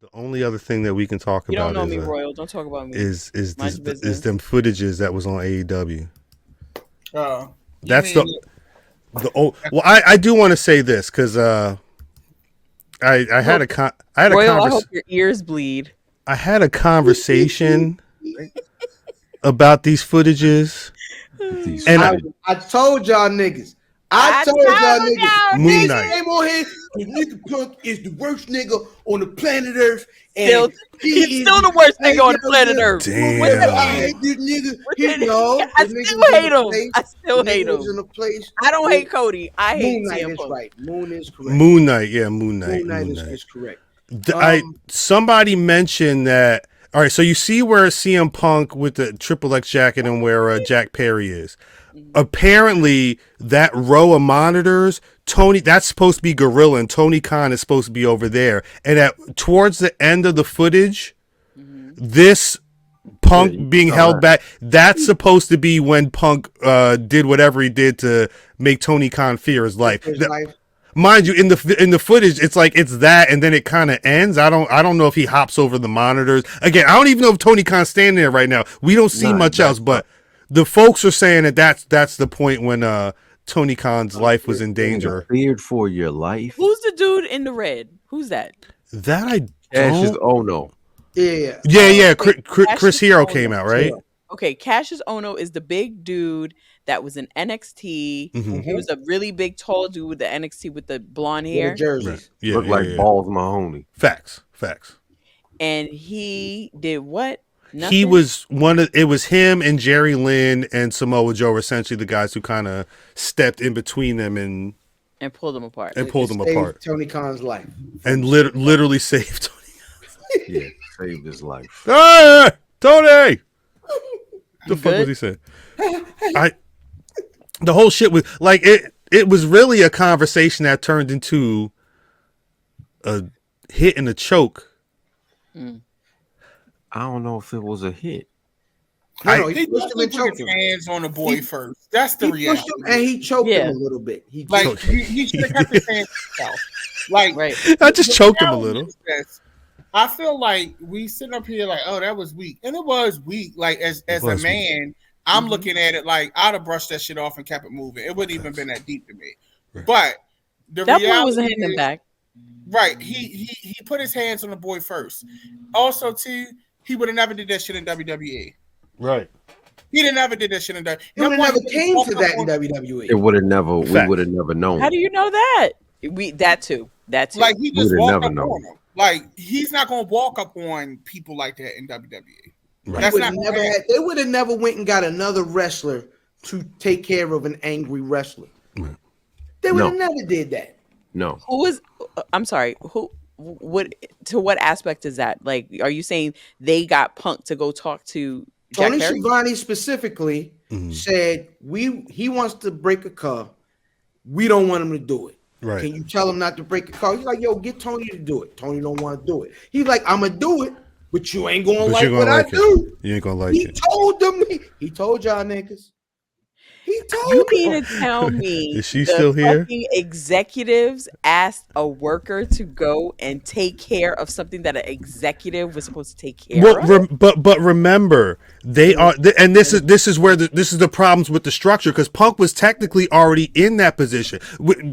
The only other thing that we can talk You about don't know me, Royal. Don't talk about me. is Mind your business. them footages that was on AEW. That's Well, I do want to say this because I had a Royal, I hope your ears bleed. I had a conversation about these footages, and I told y'all niggas. I told y'all niggas. Moon Knight came on here. Nigga Punk is the worst nigga on the planet Earth. And he's still the worst nigga on the planet Earth. Damn. I hate this nigga. I still hate him. I still hate him. In a place. I don't hate Cody. I hate Moon Knight CM is Punk. right. Moon is correct. Moon Knight, yeah, Moon Knight. Moon Knight is correct. Somebody mentioned that. All right, so you see where CM Punk with the Triple X jacket and where Jack Perry is. Apparently, that row of monitors, that's supposed to be Gorilla, and Tony Khan is supposed to be over there. And towards the end of the footage, this Punk being held back, that's supposed to be when Punk did whatever he did to make Tony Khan fear his life. Mind you, in the footage, it's like it's that, and then it kind of ends. I don't know if he hops over the monitors again. I don't even know if Tony Khan's standing there right now. We don't see much else, but the folks are saying that that's the point when Tony Khan's life was in danger. Feared for your life. Who's the dude in the red? Who's that? That I Cassius Ono. Yeah. Chris Hero came out, right? Okay, Cassius Ono is the big dude that was in NXT. He was a really big, tall dude with the NXT with the blonde hair. Jerseys. Yeah, Looked like Balls Mahoney. Facts. And he did what? Nothing? He was it was him and Jerry Lynn and Samoa Joe were essentially the guys who kind of stepped in between them and pulled them apart. Tony Khan's life. And literally saved Tony Khan's life. Yeah, saved his life. Hey, Tony! The fuck was he saying? The whole shit was like it was really a conversation that turned into a hit and a choke. I don't know if it was a hit. No, he pushed him and choked his him. hands on the boy first. That's the reality. And he choked him a little bit. He should have kept his hands to himself. Like, I just choked him a little. I feel like we sit up here like, oh, that was weak, and it was weak. Like as a man, I'm looking at it like I'd have brushed that shit off and kept it moving. It wouldn't even been that deep to me. Right. But that boy was hitting him back. Right. He put his hands on the boy first. Also, too, he would have never did that shit in WWE. Right. He never did that shit in WWE. He would have never came to that in WWE. It would have never. We would have never known. How do you know that? That too. Like he just walked up on him. Like he's not gonna walk up on people like that in WWE. Right. That's not they would have never went and got another wrestler to take care of an angry wrestler. Right. They would have never did that. No. Who was? I'm sorry. Who? To what aspect is that? Like, are you saying they got Punk to go talk to Tony Jack Perry? Schiavone specifically said he wants to break a car. We don't want him to do it. Right. Can you tell him not to break a car? He's like, yo, get Tony to do it. Tony don't want to do it. He's like, I'm gonna do it, but you ain't gonna like what I do. You ain't gonna like it. He told them. He told y'all niggas. He told you mean to tell me is she still here? Executives asked a worker to go and take care of something that an executive was supposed to take care of. But remember, they are, and this is where this is the problems with the structure because Punk was technically already in that position.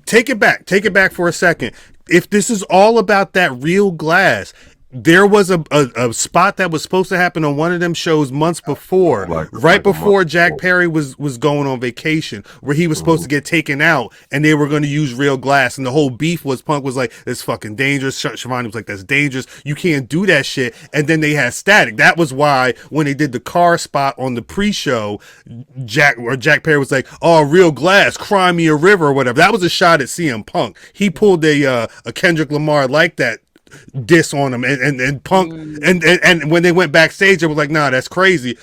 Take it back for a second. If this is all about that real glass. There was a spot that was supposed to happen on one of them shows months before, right before Jack Perry was going on vacation, where he was supposed to get taken out, and they were going to use real glass. And the whole beef was Punk was like, "It's fucking dangerous." Schiavone was like, "That's dangerous. You can't do that shit." And then they had static. That was why when they did the car spot on the pre-show, Jack Perry was like, "Oh, real glass, cry me a river or whatever." That was a shot at CM Punk. He pulled a Kendrick Lamar like that diss on him and Punk and when they went backstage it was like, nah, that's crazy,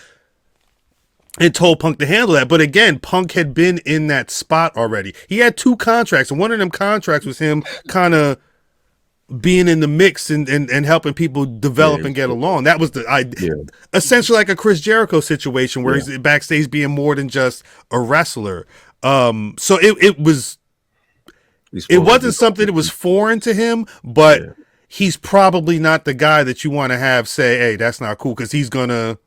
and told Punk to handle that. But again, Punk had been in that spot already. He had 2 contracts, and one of them contracts was him kind of being in the mix and helping people develop and get along. That was the idea, essentially like a Chris Jericho situation where he's backstage being more than just a wrestler. So it wasn't something that was foreign to him, but he's probably not the guy that you want to have say, "Hey, that's not cool," because he's gonna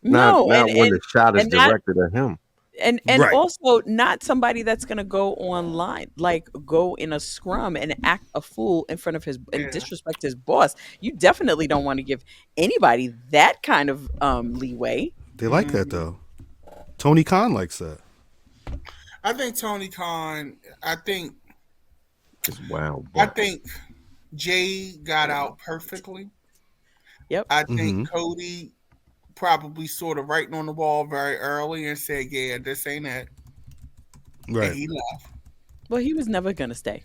not when the shot is directed at him. And Right. also not somebody that's gonna go online, like go in a scrum and act a fool in front of his and disrespect his boss. You definitely don't want to give anybody that kind of leeway. They like that though. Tony Khan likes that. I think Tony Khan. It's wild. I think Jay got out perfectly. Yep. I think Cody probably saw the writing on the wall very early and said, "Yeah, this ain't it." Right. And he left. Well, he was never gonna stay.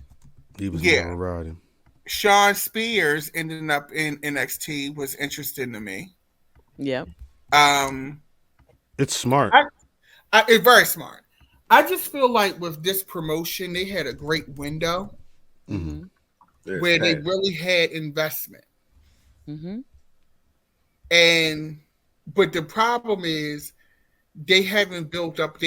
He was never riding. Sean Spears ended up in NXT was interesting to me. Yep. It's smart. It's very smart. I just feel like with this promotion, they had a great window where they really had investment. But the problem is they hadn't built up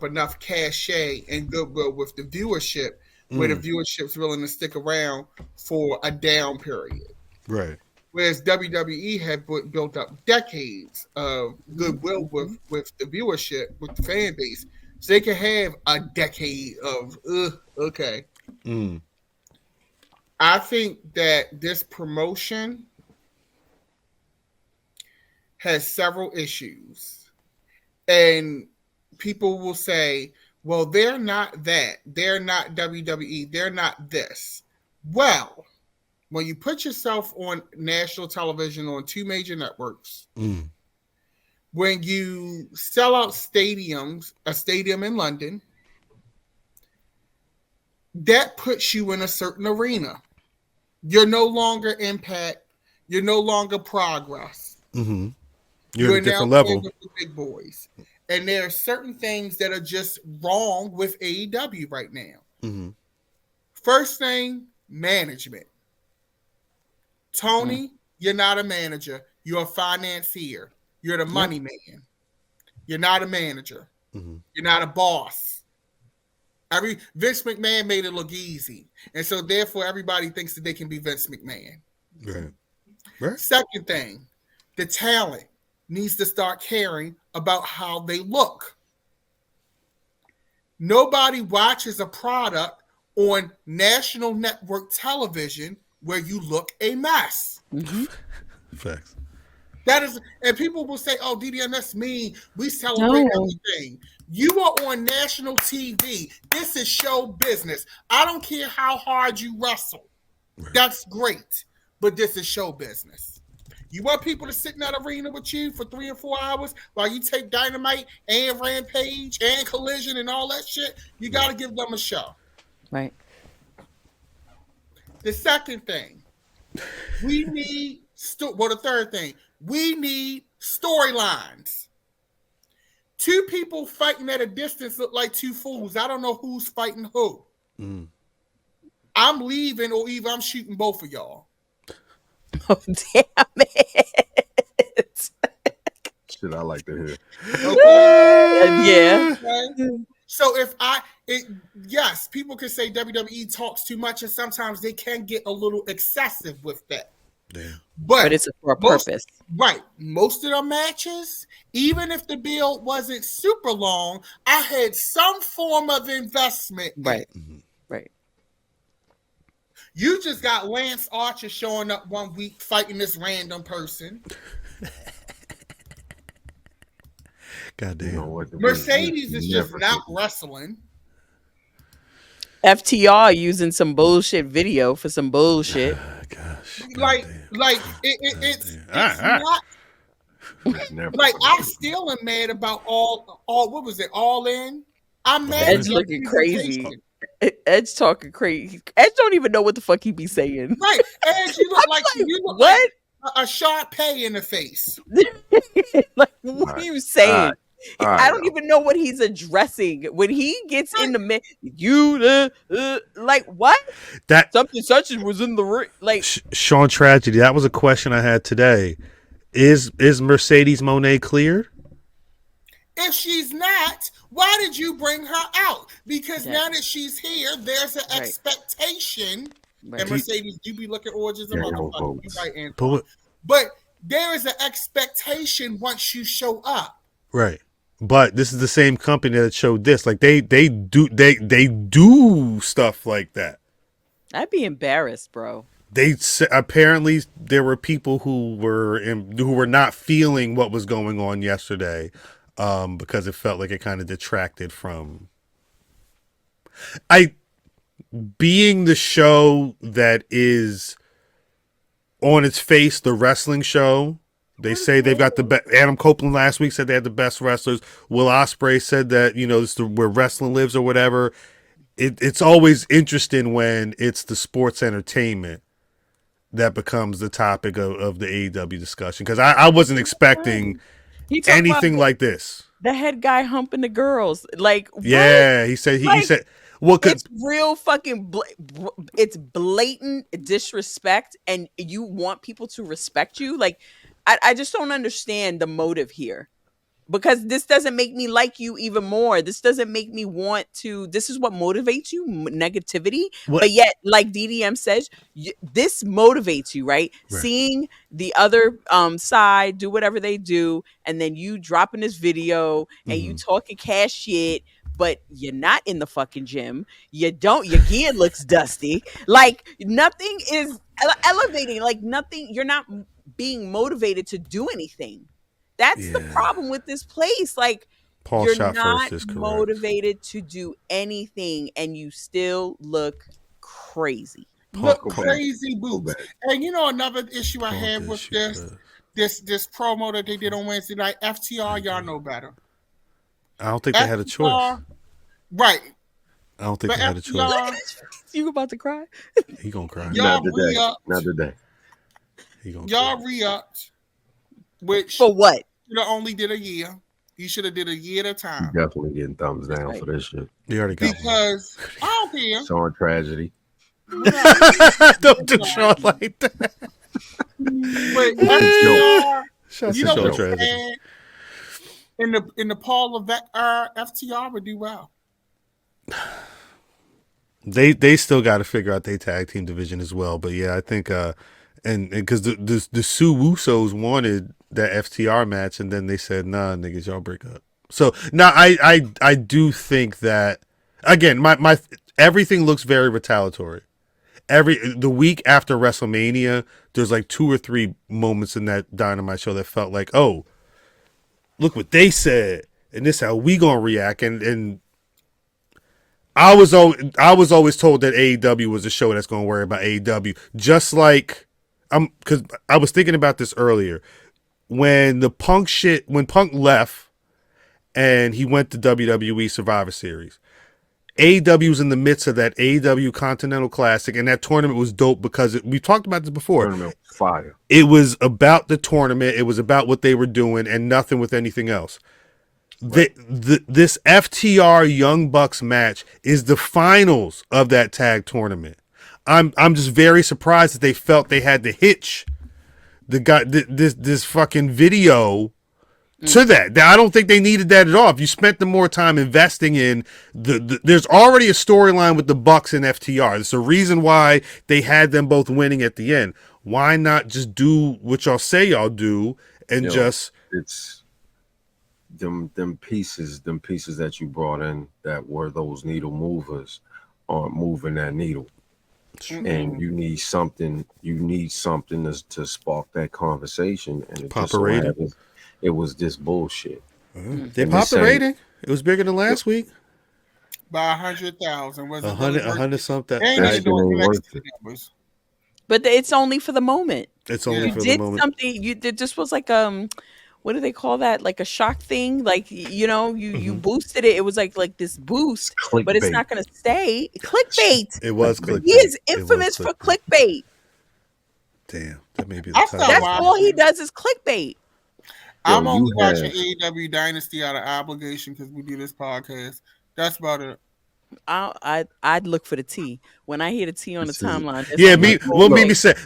enough cachet and goodwill with the viewership where the viewership's willing to stick around for a down period. Right. Whereas WWE had built up decades of goodwill with the viewership, with the fan base. So they could have a decade of, okay. I think that this promotion has several issues. And people will say, well, they're not that. They're not WWE. They're not this. Well, when you put yourself on national television on 2 major networks, when you sell out stadiums, a stadium in London, that puts you in a certain arena. You're no longer Impact. You're no longer Progress. You're at a different level. With the big boys. And there are certain things that are just wrong with AEW right now. First thing, management. Tony, you're not a manager. You're a financier. You're the money man. You're not a manager. You're not a boss. Vince McMahon made it look easy. And so therefore everybody thinks that they can be Vince McMahon. Right. Second thing, the talent needs to start caring about how they look. Nobody watches a product on national network television where you look a mess. Facts. That is, and people will say, "Oh, DDN, that's mean. We celebrate everything." You are on national TV. This is show business. I don't care how hard you wrestle. That's great, but this is show business. You want people to sit in that arena with you for 3 or 4 hours while you take Dynamite and Rampage and Collision and all that shit? You got to give them a show. Right. The second thing, we need, the third thing, we need storylines. 2 people fighting at a distance look like 2 fools. I don't know who's fighting who. I'm leaving or either I'm shooting both of y'all. Oh, damn it. Shit, I like to hear. Yeah. Okay. So yes, people can say WWE talks too much, and sometimes they can get a little excessive with that. Damn. But it's for a purpose. Right. Most of the matches, even if the build wasn't super long, I had some form of investment. Right. Right. You just got Lance Archer showing up one week fighting this random person. Goddamn. You know what, Mercedes is just not wrestling. FTR using some bullshit video for some bullshit. Gosh. It's not. Like, I still am mad about all what was it? All In. I'm mad. Edge looking crazy. Edge talking crazy. Edge don't even know what the fuck he be saying. Right, Edge, you look like what? A Sharpay in the face. Like, what are you saying? I don't even know what he's addressing when he gets in the like what? That something such as was in the like Sean Tragedy. That was a question I had today. Is Mercedes Moné cleared? If she's not, why did you bring her out? Because now that she's here, there's an expectation Right. And Mercedes, you be looking orange as a motherfucker. You right, Antoine. But there is an expectation once you show up. Right. But this is the same company that showed this. Like they do stuff like that. I'd be embarrassed, bro. Apparently there were people who were not feeling what was going on yesterday, because it felt like it kind of detracted from being the show that is on its face the wrestling show. They say they've got the best. Adam Copeland last week said they had the best wrestlers. Will Ospreay said that, this is where wrestling lives or whatever. It's always interesting when it's the sports entertainment that becomes the topic of the AEW discussion, because I wasn't expecting anything like this. The head guy humping the girls, like, yeah, what? He said well, it's real fucking it's blatant disrespect, and you want people to respect you. Like, I just don't understand the motive here. Because this doesn't make me like you even more. This doesn't make me want to. This is what motivates you, negativity. What? But yet, like DDM says, this motivates you, right? Seeing the other side do whatever they do, and then you dropping this video and you talking cash shit, but you're not in the fucking gym. Your gear looks dusty. Like, nothing is elevating. Like, nothing. You're not being motivated to do anything. That's the problem with this place. Like, you're not motivated to do anything, and you still look crazy. Crazy boobs. And another issue I had with this promo that they did on Wednesday night, FTR, y'all know better. I don't think they had a choice. Right. I don't think they had a choice. You about to cry? He gonna cry. Y'all Not today. Y'all re-upped. Which for what? You only did a year. You should have did a year at a time. You definitely getting thumbs down for this shit. You already got because I don't care. Showing tragedy. Don't do Sean like that. But FTR, tragedy. In the Paul Levesque FTR would do well. They still got to figure out their tag team division as well. But yeah, I think and because the Sue Usos wanted that FTR match, and then they said, "Nah, niggas, y'all break up." So now I do think that, again, my everything looks very retaliatory. The week after WrestleMania, there's like 2 or 3 moments in that Dynamite show that felt like, oh, look what they said, and this how we gonna react. And I was always told that AEW was a show that's gonna worry about AEW, just like because I was thinking about this earlier. When Punk left and he went to WWE Survivor Series, AEW was in the midst of that AEW Continental Classic, and that tournament was dope because we talked about this before. Tournament fire. It was about the tournament. It was about what they were doing, and nothing with anything else. Right. This FTR Young Bucks match is the finals of that tag tournament. I'm just very surprised that they felt they had to hitch the guy this fucking video to that. I don't think they needed that at all. If you spent the more time investing in there's already a storyline with the Bucks and FTR. There's a reason why they had them both winning at the end. Why not just do what y'all say y'all do and it's them pieces that you brought in that were those needle movers aren't moving that needle. Mm-hmm. And you need something to spark that conversation, and it pop a rating. It was just bullshit. They popped the rating. It was bigger than last week by 100,000. Was 100 something? But it's only for the moment. It's only for You the moment. did something. You did. This was like what do they call that? Like a shock thing. Like you boosted it. It was like this boost, clickbait. But it's not going to stay clickbait. It was clickbait. He is infamous for clickbait. Damn, that may be the title. That's all he does is clickbait. I'm only watching AEW Dynasty out of obligation because we do this podcast. That's about it. I'd look for the T when I hear the T on the timeline. Yeah, Mimi said,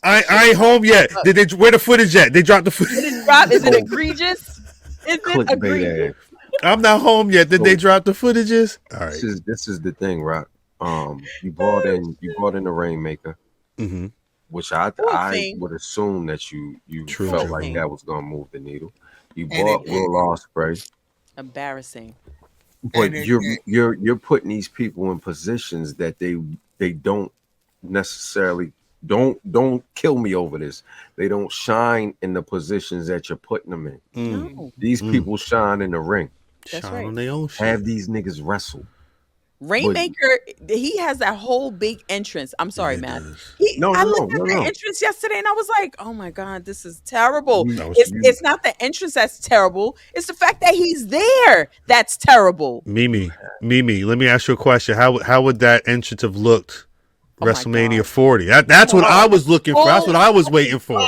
I ain't home yet. Did they where the footage at? They dropped the footage. Is it egregious? Is it egregious? I'm not home yet. Did they drop the footages? All right. This is the thing, right? You brought in the Rainmaker, Mm-hmm. which I Poor thing. would assume that you True, felt true. like that was gonna move the needle. You And brought it Will Ospreay, Embarrassing. but And you're putting these people in positions that they don't necessarily don't kill me over this. They don't shine in the positions that you're putting them in. No, These people shine in the ring. That's Shine right. on their own shit. Have these niggas wrestle. Rainmaker, he has that whole big entrance. I'm sorry, He man. does. I looked at the entrance yesterday and I was like, oh my God, this is terrible. It's not the entrance that's terrible. It's the fact that he's there that's terrible. Mimi, let me ask you a question. How would that entrance have looked WrestleMania 40? That's what I was looking for. That's what I was waiting for.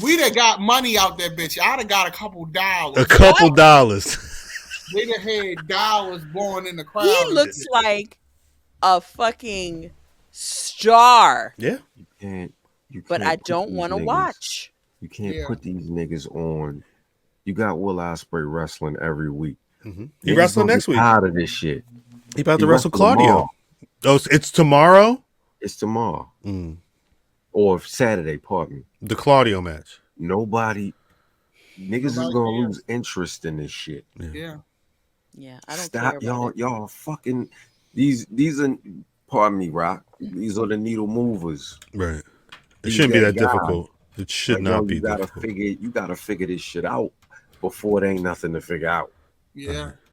We'd have got money out that bitch. I'd have got a couple dollars. A couple dollars. We'd have had dollars blowing in the crowd. He looks like a fucking star. Yeah. But I don't want to watch. You can't put these niggas on. You got Will Ospreay wrestling every week. Mm-hmm. He wrestling next week. Tired of this shit. He about to wrestle Claudio. Oh, it's tomorrow? It's tomorrow. Or Saturday, pardon me. The Claudio match. Niggas is gonna lose interest in this shit. Yeah, I don't Stop, care about y'all fucking these are, pardon me, Rock. These are the needle movers. Right. It shouldn't be that difficult. It should not be difficult. You gotta figure this shit out before there ain't nothing to figure out. Yeah.